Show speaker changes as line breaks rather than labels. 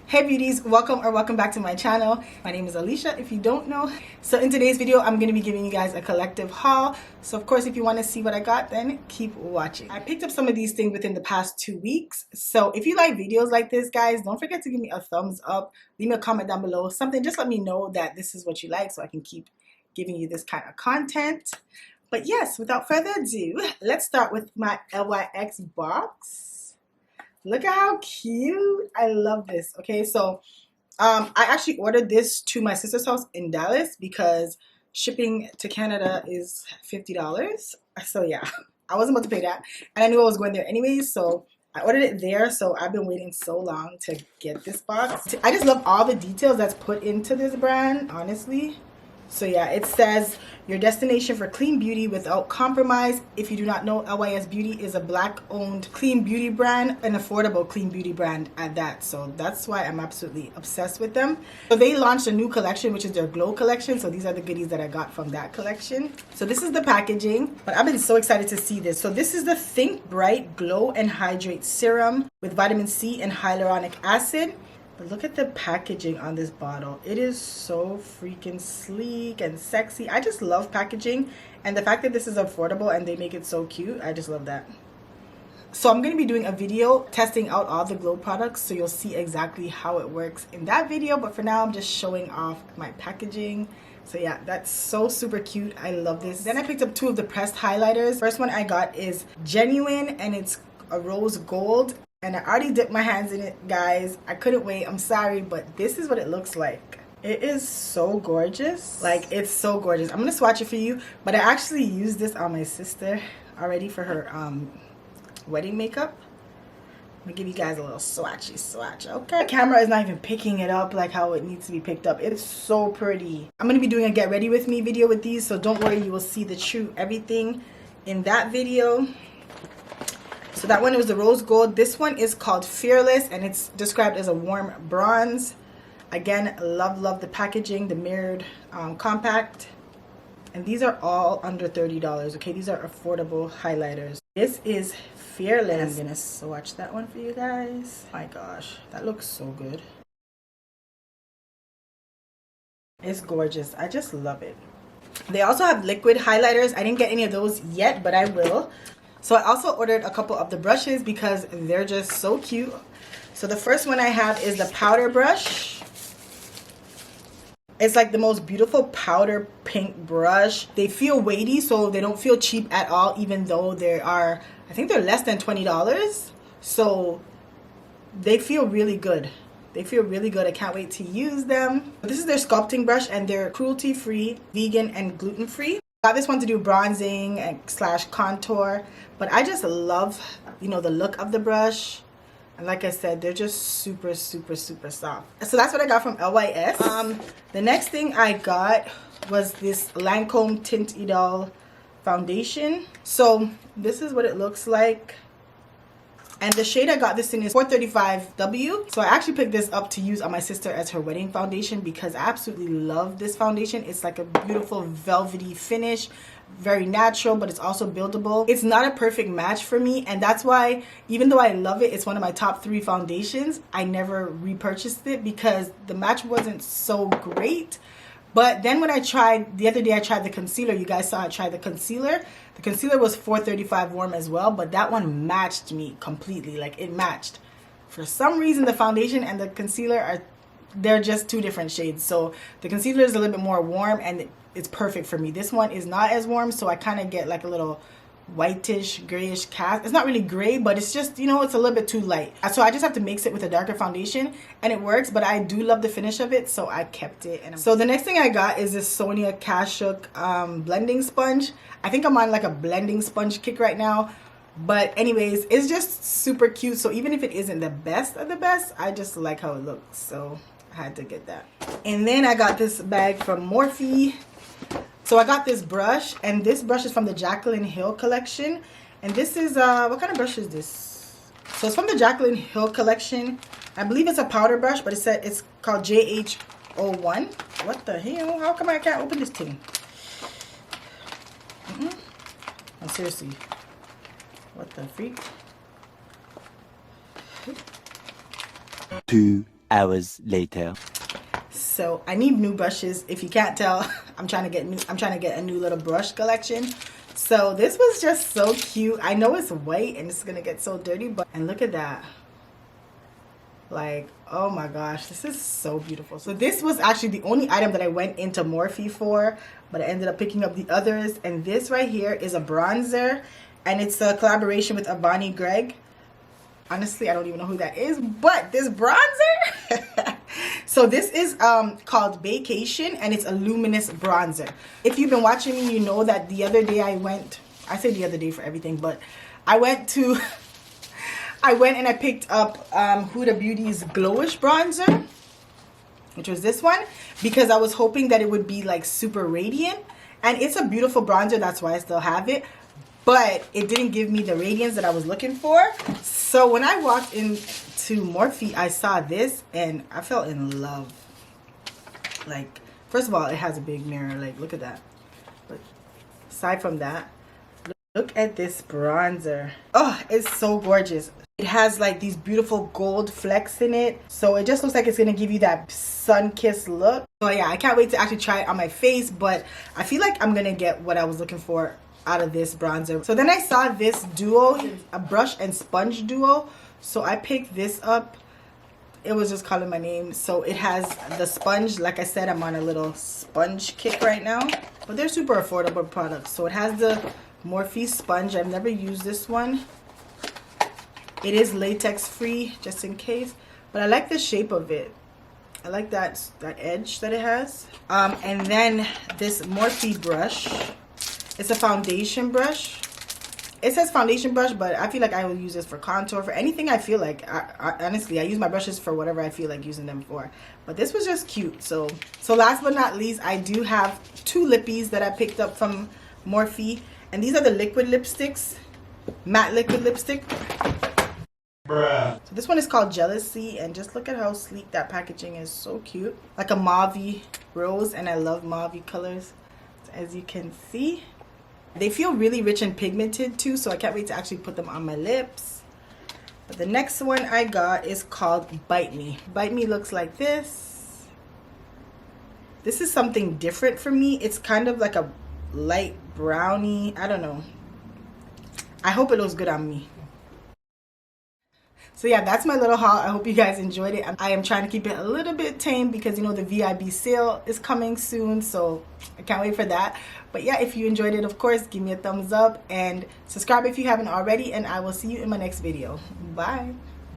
Hey beauties, welcome back to my channel. My name is Alicia if you don't know. So in today's video I'm going to be giving you guys a collective haul. So of course if you want to see what I got, then keep watching. I picked up some of these things within the past 2 weeks. So if you like videos like this, guys, don't forget to give me a thumbs up. Leave me a comment down below. Something, just let me know that this is what you like so I can keep giving you this kind of content. But yes, without further ado, let's start with my LYX box. Look at how cute. I love this. Okay, so I actually ordered this to my sister's house in Dallas because shipping to Canada is $50. So yeah, I wasn't about to pay that. And I knew I was going there anyways, so I ordered it there. So I've been waiting so long to get this box. I just love all the details that's put into this brand, honestly. So yeah, it says your destination for clean beauty without compromise. If you do not know, LYSbeauty is a black-owned clean beauty brand, an affordable clean beauty brand at that. So that's why I'm absolutely obsessed with them. So they launched a new collection, which is their Glow collection. So these are the goodies that I got from that collection. So this is the packaging, but I've been so excited to see this. So this is the Think Bright Glow and Hydrate Serum with vitamin C and hyaluronic acid. But look at the packaging on this bottle. It is so freaking sleek and sexy. I just love packaging, and the fact that this is affordable and they make it so cute, I just love that. So I'm going to be doing a video testing out all the Glow products, so you'll see exactly how it works in that video. But for now, I'm just showing off my packaging. So yeah, that's so super cute. I love this. Then I picked up 2 of the pressed highlighters. First one I got is Genuine, and it's a rose gold. And I already dipped my hands in it, guys. I couldn't wait. I'm sorry, but this is what it looks like. It is so gorgeous. Like, it's so gorgeous. I'm going to swatch it for you, but I actually used this on my sister already for her wedding makeup. I'm going to give you guys a little swatch, okay? The camera is not even picking it up like how it needs to be picked up. It's so pretty. I'm going to be doing a get ready with me video with these, so don't worry. You will see the true everything in that video. So that one was the rose gold. This one is called Fearless, and it's described as a warm bronze. Again, love the packaging, the mirrored compact. And these are all under $30, okay? These are affordable highlighters. This is Fearless. I'm gonna swatch that one for you guys. My gosh, that looks so good. It's gorgeous. I just love it. They also have liquid highlighters. I didn't get any of those yet, but I will. So I also ordered a couple of the brushes because they're just so cute. So the first one I have is the powder brush. It's like the most beautiful powder pink brush. They feel weighty, so they don't feel cheap at all, even though they are, I think they're less than $20. So they feel really good. They feel really good. I can't wait to use them. This is their sculpting brush, and they're cruelty-free, vegan, and gluten-free. Got this one to do bronzing and / contour, but I just love, you know, the look of the brush. And like I said, they're just super soft. So that's what I got from LYS. The next thing I got was this Lancôme Tint Idole foundation. So this is what it looks like. And the shade I got this in is 435W. So I actually picked this up to use on my sister as her wedding foundation because I absolutely love this foundation. It's like a beautiful velvety finish, very natural, but it's also buildable. It's not a perfect match for me, and that's why, even though I love it, it's one of my top 3 foundations, I never repurchased it because the match wasn't so great. But then when I tried, the other day I tried the concealer. You guys saw I tried the concealer. The concealer was 435 warm as well, but that one matched me completely. Like, it matched. For some reason, the foundation and the concealer they're just 2 different shades. So the concealer is a little bit more warm, and it's perfect for me. This one is not as warm, so I kind of get like a little whitish grayish cast. It's not really gray, but it's just, you know, it's a little bit too light. So I just have to mix it with a darker foundation and it works, but I do love the finish of it, so I kept it. And so the next thing I got is this Sonia Kashuk blending sponge. I think I'm on like a blending sponge kick right now, but anyways, it's just super cute. So even if it isn't the best of the best, I just like how it looks, so I had to get that. And then I got this bag from Morphe. So I got this brush, and this brush is from the Jaclyn Hill collection. And this is, what kind of brush is this? So it's from the Jaclyn Hill collection. I believe it's a powder brush, but it's called JH01. What the hell? How come I can't open this thing? Oh, seriously. What the freak?
2 hours later.
So I need new brushes. If you can't tell, I'm trying to get a new little brush collection. So this was just so cute. I know it's white and it's gonna get so dirty, but and look at that. Like, oh my gosh, this is so beautiful. So this was actually the only item that I went into Morphe for, but I ended up picking up the others. And this right here is a bronzer, and it's a collaboration with Avani Greg. Honestly, I don't even know who that is, but this bronzer. So this is called Vacation, and it's a luminous bronzer. If you've been watching me, you know that the other day I say the other day for everything, but I went and I picked up Huda Beauty's Glowish Bronzer, which was this one, because I was hoping that it would be like super radiant, and it's a beautiful bronzer. That's why I still have it, but it didn't give me the radiance that I was looking for. So when I walked into Morphe, I saw this and I fell in love. Like, first of all, it has a big mirror. Like, look at that. But aside from that, look at this bronzer. Oh, it's so gorgeous. It has like these beautiful gold flecks in it, so it just looks like it's gonna give you that sun-kissed look. So yeah, I can't wait to actually try it on my face, but I feel like I'm gonna get what I was looking for out of this bronzer. So then I saw this duo, a brush and sponge duo, so I picked this up. It was just calling my name. So it has the sponge. Like I said, I'm on a little sponge kick right now, but they're super affordable products. So it has the Morphe sponge. I've never used this one. It is latex free, just in case, but I like the shape of it. I like that edge that it has. And then this Morphe brush. It's a foundation brush. It says foundation brush, but I feel like I will use this for contour, for anything I feel like. Honestly, I use my brushes for whatever I feel like using them for. But this was just cute. So last but not least, I do have two lippies that I picked up from Morphe, and these are the liquid lipsticks, matte liquid lipstick. Bruh. So this one is called Jealousy, and just look at how sleek that packaging is. So cute, like a mauve rose, and I love mauve colors, as you can see. They feel really rich and pigmented too, so I can't wait to actually put them on my lips. But the next one I got is called Bite Me. Bite Me looks like this. This is something different for me. It's kind of like a light brownie. I don't know. I hope it looks good on me. So yeah, that's my little haul. I hope you guys enjoyed it. I am trying to keep it a little bit tame because, you know, the VIB sale is coming soon, so I can't wait for that. But yeah, if you enjoyed it, of course, give me a thumbs up and subscribe if you haven't already, and I will see you in my next video. Bye.